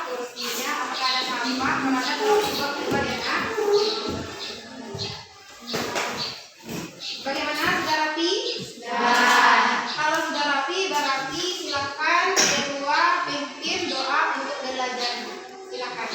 Kursinya apakah ada sampah? Kalau ada tolong dibuang ya nak. Bagaimana, sudah rapi? Sudah. Kalau sudah rapi berarti silakan kedua pimpin doa untuk belajar. Silakan.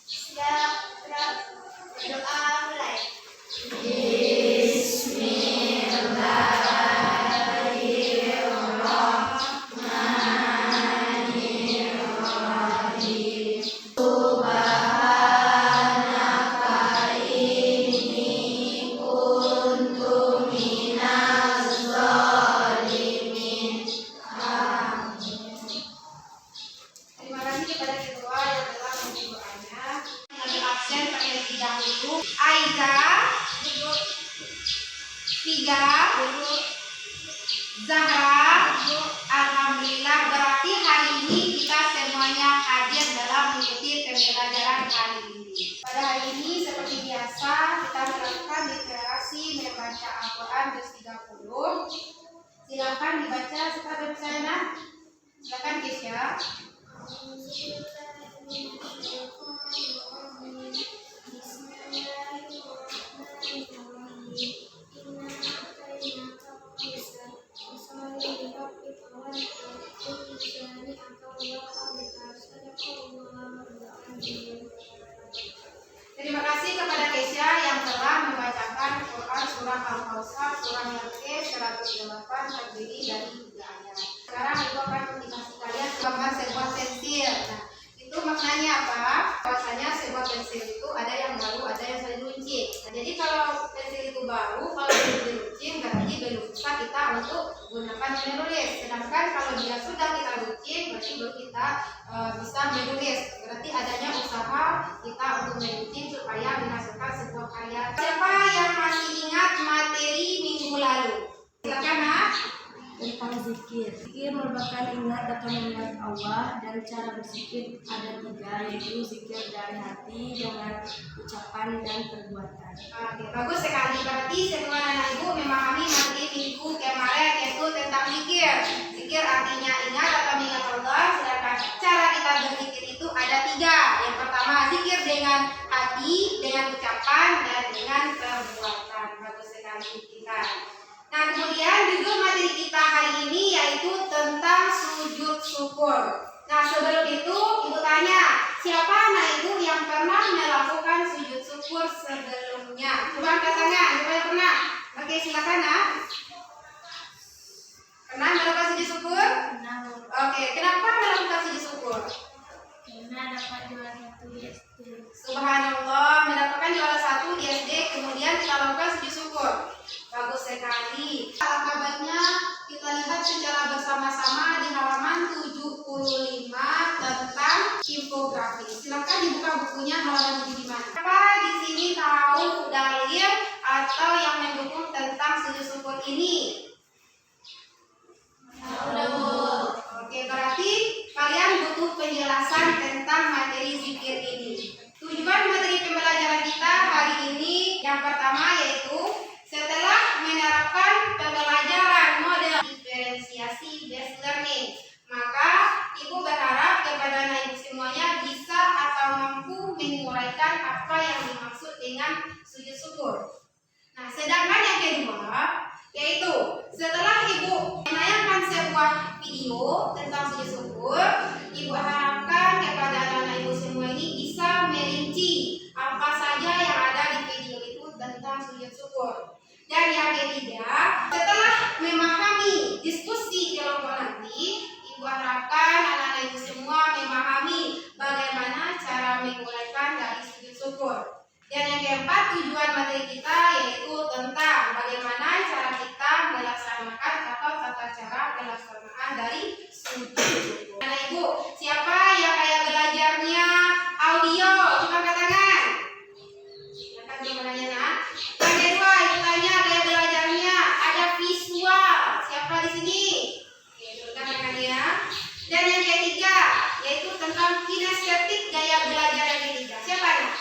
Siap. Doa mulai. Zahra, alhamdulillah berarti hari ini kita semuanya hadir dalam mengikuti pembelajaran hari ini. Pada hari ini seperti biasa kita melakukan literasi membaca Al-Quran juz 30. Silakan dibaca serta bersama. Silakan Kesya. Terima kasih kepada Kesya yang telah membacakan Quran surah Al-Kautsar surah Yasin 108 terdiri dari 3 ayat. Sekarang Ibu akan menjelaskan kalian gambar sebuah pensil. Nah, itu maknanya apa? Bahwasanya sebuah pensil itu ada yang baru, ada yang sudah diruncing. Nah, jadi kalau pensil itu baru, kalau belum diruncing berarti belum bisa kita untuk gunakan menulis. Sedangkan kalau dia sudah kita runcing berarti belum kita bisa menulis. Berarti adanya usaha kita untuk meruncing supaya menghasilkan sebuah karya. Siapa yang masih ingat materi minggu lalu? Silakan nak. Tentang zikir. Zikir merupakan ingat akan mengingat Allah, dan cara berzikir ada 3, yaitu zikir dari hati dengan ucapan dan perbuatan. Oke, bagus sekali. Berarti semua anak ibu memahami materi minggu kemarin yaitu tentang zikir. Zikir artinya ingat atau mengingat Allah, sedangkan cara kita berzikir itu ada 3. Yang pertama zikir dengan hati, dengan ucapan, dan dengan perbuatan. Bagus sekali kita. Nah, kemudian judul materi kita hari ini yaitu tentang sujud syukur. Nah, sebelum itu Ibu tanya, siapa anak ibu yang pernah melakukan sujud syukur sebelumnya? Coba angkat tangan, siapa yang pernah? Oke, silakan nak. Pernah melakukan sujud syukur? Pernah. Oke, kenapa melakukan sujud syukur? Karena dapat juara 1 di SD. Subhanallah, mendapatkan juara 1 di SD, kemudian kita lakukan sujud syukur. Bagus sekali. Alfabetnya kita lihat secara bersama-sama di halaman 75 tentang infografi. Silakan dibuka bukunya halaman 75. Apa di sini tahu dalil atau yang mendukung tentang sujud syukur ini? Tahu. Oke, berarti kalian butuh penjelasan tentang materi zikir ini. Tujuan materi pembelajaran kita hari ini yang pertama yaitu setelah menerapkan pembelajaran model diferensiasi based learning, maka Ibu berharap kepada anak ibu semuanya bisa atau mampu menguraikan apa yang dimaksud dengan sujud syukur. Nah, sedangkan yang kedua yaitu setelah Ibu menayangkan sebuah video tentang sujud syukur, Ibu harapkan kepada anak-anak Ibu semua ini bisa merinci apa saja yang ada di video itu tentang sujud syukur. Dan yang ketiga, setelah memahami diskusi kelompok nanti, Ibu harapkan anak-anak Ibu semua memahami bagaimana cara menguraikan dari sujud syukur. Dan yang keempat, tujuan materi kita yaitu tentang bagaimana cara kita melaksanakan atau dari sujud syukur. Nah Ibu, siapa yang kayak belajarnya audio? Coba angkat tangan. Silakan jawabannya nak. Yang kedua, Ibu tanya kayak belajarnya ada visual. Siapa di sini? Oke, turunkan tangannya. Dan yang ketiga, yaitu tentang kinestetik gaya belajar yang ketiga. Siapa nak?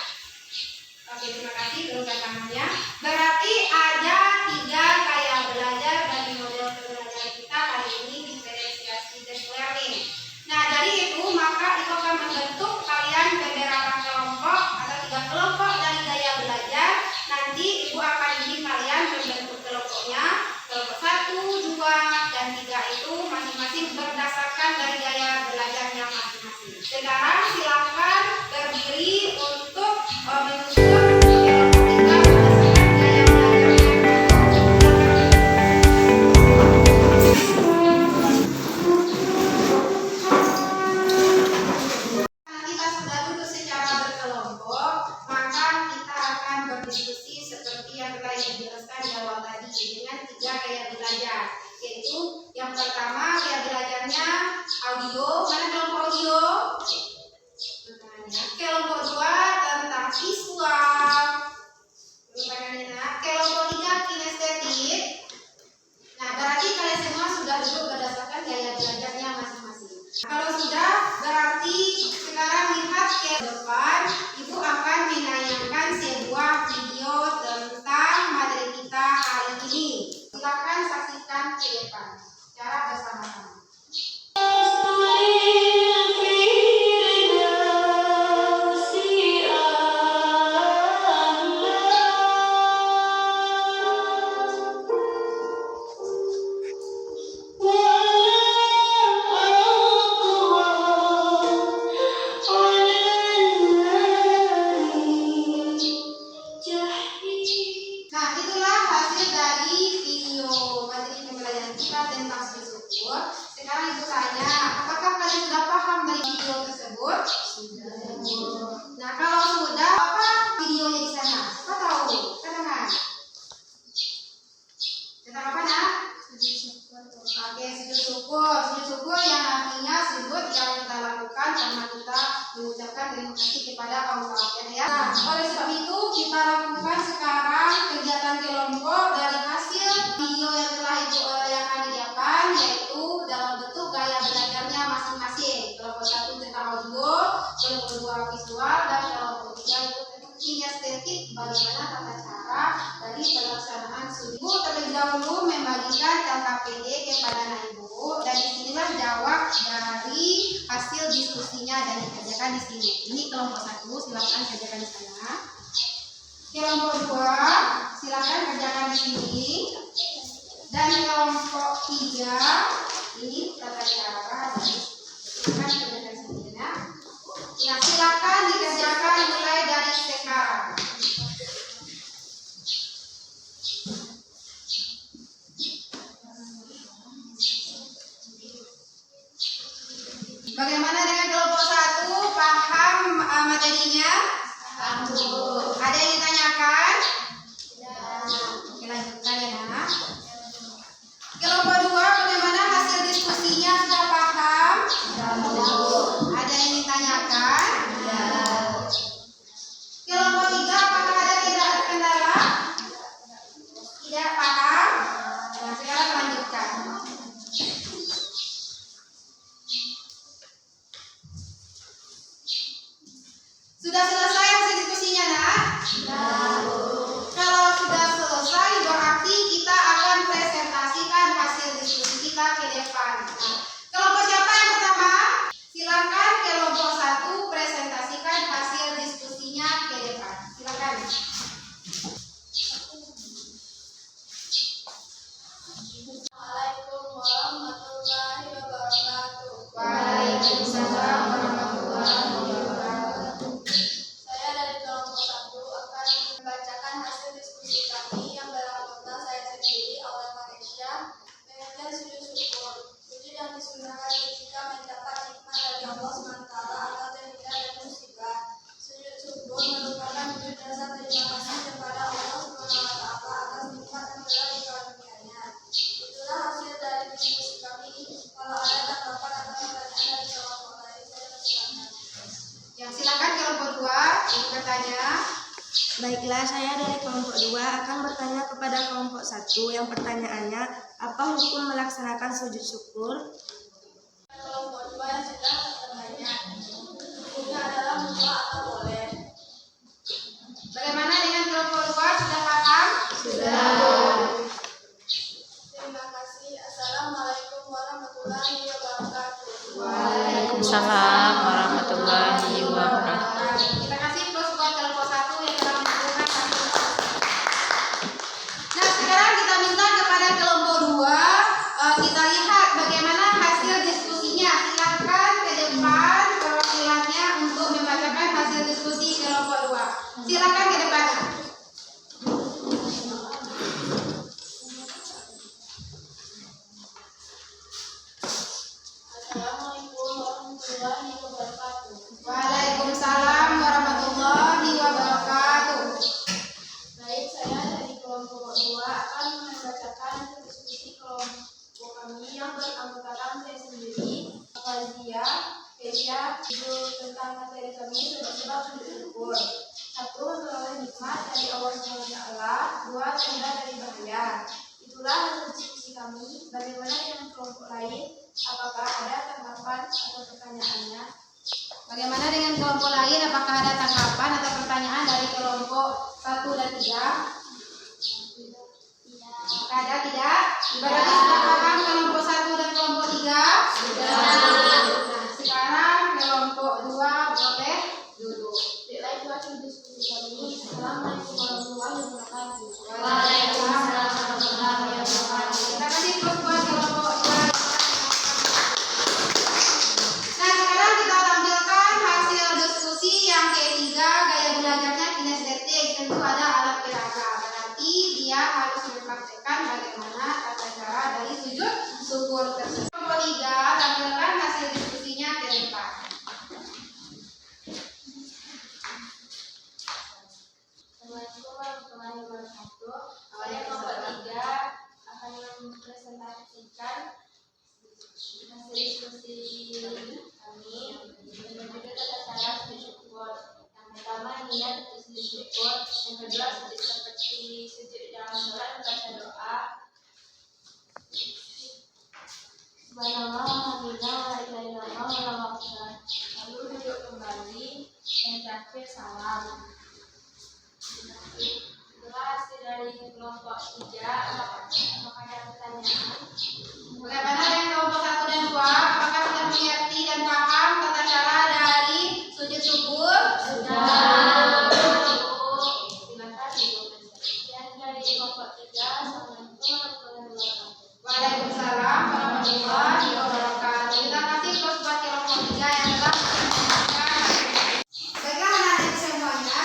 Oke, terima kasih. Turunkan tangannya. Berarti ada 3 gaya belajar bagi model pembelajaran kita hari ini diferensiasi based learning. Nah, dari itu maka itu akan membentuk kalian beberapa kelompok atau 3 kelompok dari gaya belajar. Nanti Ibu akan bimbing kalian membentuk kelompoknya. Kelompok 1, 2, dan 3 itu masing-masing berdasarkan dari gaya belajarnya masing-masing. Sekarang silakan berdiri untuk menyusun diskusi seperti yang telah dijelaskan di awal tadi dengan 3 gaya belajar, yaitu yang pertama gaya belajarnya audio. Mana kelompok audio? Kelompok 2 tentang visual. Kelompok 3 kinestetik. Nah, berarti kalian semua sudah duduk berdasarkan gaya belajarnya masing-masing. Kalau sudah, berarti sekarang lihat ke depan. Ibu akan menayangkan sebuah video tentang materi kita hari ini. Silakan saksikan ke depan secara bersama-sama. Nah, itulah hasil dari video materi pembelajaran kita tentang sujud syukur. Sekarang Ibu tanya, apakah kalian sudah paham dari video tersebut? Sudah. Nah, kalau sudah, apa videonya di sana? Siapa tahu? Katakan. Tentang apa nak? Sujud syukur. Oke, sujud syukur. Sujud syukur yang artinya sujud yang kita lakukan karena kita mengucapkan terima kasih kepada Allah. Ya. Nah, oleh sebab itu kita lakukan sekarang kegiatan kelompok dari hasil video yang telah Ibu yang ada di depan, yaitu dalam bentuk gaya belajarnya masing-masing. Kelompok 1 tentang audio, kelompok 2 visual, dan kelompok 3 itu tentang kinestetik, bagaimana tata cara dari pelaksanaan sujud. Ibu terlebih dahulu membagikan LKPD kepada anak Ibu, dan disinilah jawab dari hasil diskusinya dan dikerjakan di sini. Ini kelompok 1, silakan kerjakan di sana. Kelompok 2, silakan kerjakan di sini. Dan kelompok 3, ini tata cara dan silakan kerjakan di sini ya. Nah, silakan dikerjakan mulai dari sekarang. Bagaimana dengan kelompok 1? Paham materinya? Paham. Ada yang ditanyakan? Tidak. Oke, lanjutkan ya nak. Kelompok 2, bagaimana hasil diskusinya? Sudah paham? Tidak. Ada yang ditanyakan? Tidak. Kelompok 3, apakah ada tidak kendala? Tidak paham? Nah, sekarang lanjutkan. Sudah selesai hasil diskusinya nak? Sudah. Baiklah, saya dari kelompok 2 akan bertanya kepada kelompok 1 yang pertanyaannya, apa hukum melaksanakan sujud syukur? Kelompok 2 sudah bertanya, hukumnya adalah mubah atau boleh? Bagaimana dengan kelompok 2? Sudah paham? Sudah. Terima kasih. Assalamualaikum warahmatullahi wabarakatuh. Waalaikumsalam warahmatullahi wabarakatuh. Terima kasih plus buat kelompok 1 yang telah mengumpulkan hasil. Nah, sekarang kita minta kepada kelompok 2 kita lihat bagaimana hasil diskusinya. Silakan ke depan perwakilannya untuk membacakan hasil diskusi kelompok 2. Silakan ke depan. Assalamualaikum warahmatullahi wabarakatuh. Waalaikumsalam warahmatullahi wabarakatuh. Baik, saya dari kelompok 2 akan membacakan diskusi kelompok kami yang beranggotakan saya sendiri, Fazia, Kesia, tentang materi kami sebab sujud syukur. 1. Memperoleh nikmat dari Allah SWT. 2. Terhindar dari bahaya. Itulah hasil diskusi kami. Bagaimana dengan kelompok lain? Apakah ada tanggapan atau pertanyaannya? Bagaimana dengan kelompok lain? Apakah ada tanggapan atau pertanyaan dari kelompok 1 dan 3? Ada tidak? Berarti sudah paham kelompok 1 dan kelompok 3? Sudah. Nah, sekarang kelompok 2 boleh duduk. Baiklah, itu hasil diskusi kami. Assalamualaikum warahmatullahi wabarakatuh. Waalaikumsalam warahmatullahi wabarakatuh. Terima kasih plus buat kelompok 2. Nah, sekarang kita tampilkan hasil diskusi yang ketiga, gaya belajarnya kinestetik. Tentu ada alat peraga. Berarti dia harus mempraktekkan bagaimana tata cara dari sujud syukur tersebut. Kelompok 3, tampilkan hasil diskusinya ke depan. Assalamualaikum warahmatullahi wabarakatuh. Saya kelompok 3 akan mempresentasikan hasil diskusi kami dengan juga tata cara sujud syukur. Yang pertama niat untuk sujud syukur, yang kedua sujud seperti sujud dalam sholat membaca doa. Subhanallah walhamdulillah wa la ilaha illallah wallahu akbar. Lalu duduk kembali dan terakhir salam. Itulah hasil dari kelompok 3. Apakah ada pertanyaan? Bagaimana dengan kelompok 1 dan 2? Apakah sudah mengerti dan paham tata cara dari sujud syukur? Sudah. Silakan duduk. Yang dari kelompok 3, Assalamualaikum warahmatullahi wabarakatuh. Waalaikumsalam warahmatullahi wabarakatuh. Terima kasih plus buat kelompok 3 yang telah menyampaikan. Baiklah anak-anak semuanya,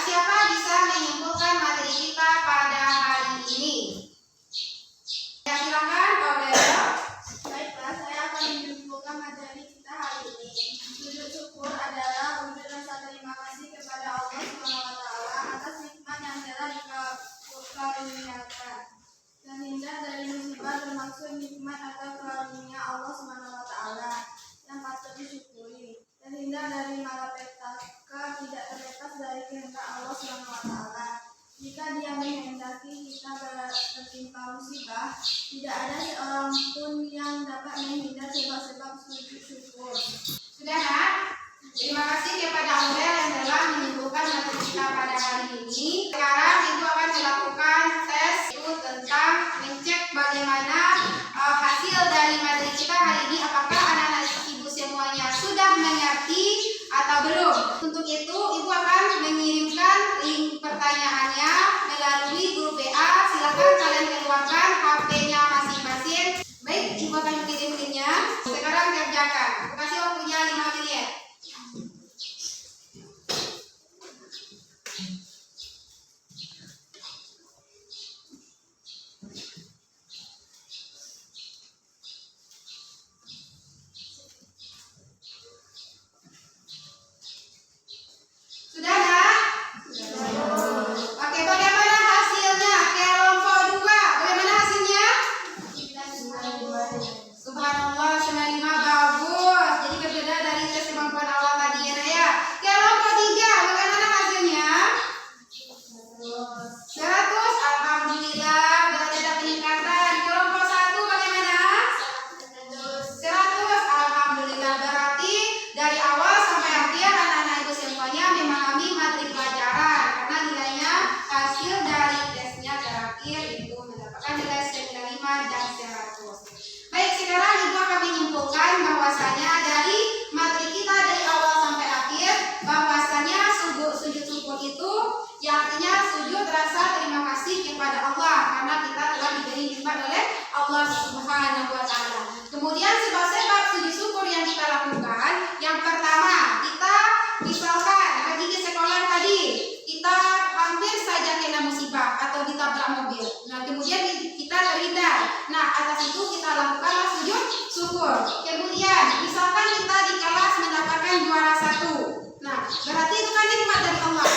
Kemudian sebab-sebab sujud syukur yang kita lakukan, yang pertama, kita misalkan pergi ke sekolah tadi, kita hampir saja kena musibah atau ditabrak mobil. Nah, kemudian kita terhindar. Nah, atas itu kita lakukanlah sujud syukur. Kemudian, misalkan kita di kelas mendapatkan juara 1. Nah, berarti itu kan nikmat dari Allah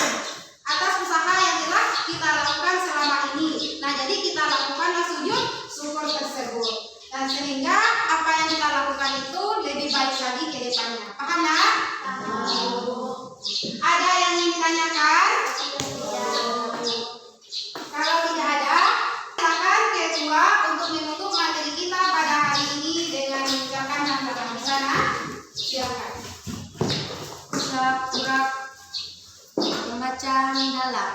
atas usaha yang telah kita lakukan selama ini. Nah, jadi kita lakukanlah sujud syukur tersebut. Dan sehingga apa yang kita lakukan itu lebih baik lagi ke depannya. Paham nak? Ada yang ingin ditanyakan? Kalau tidak ada, silakan ketua untuk menutup materi kita pada hari ini dengan mengucapkan hamdalah di sana. Silakan. Surat membaca hamdalah.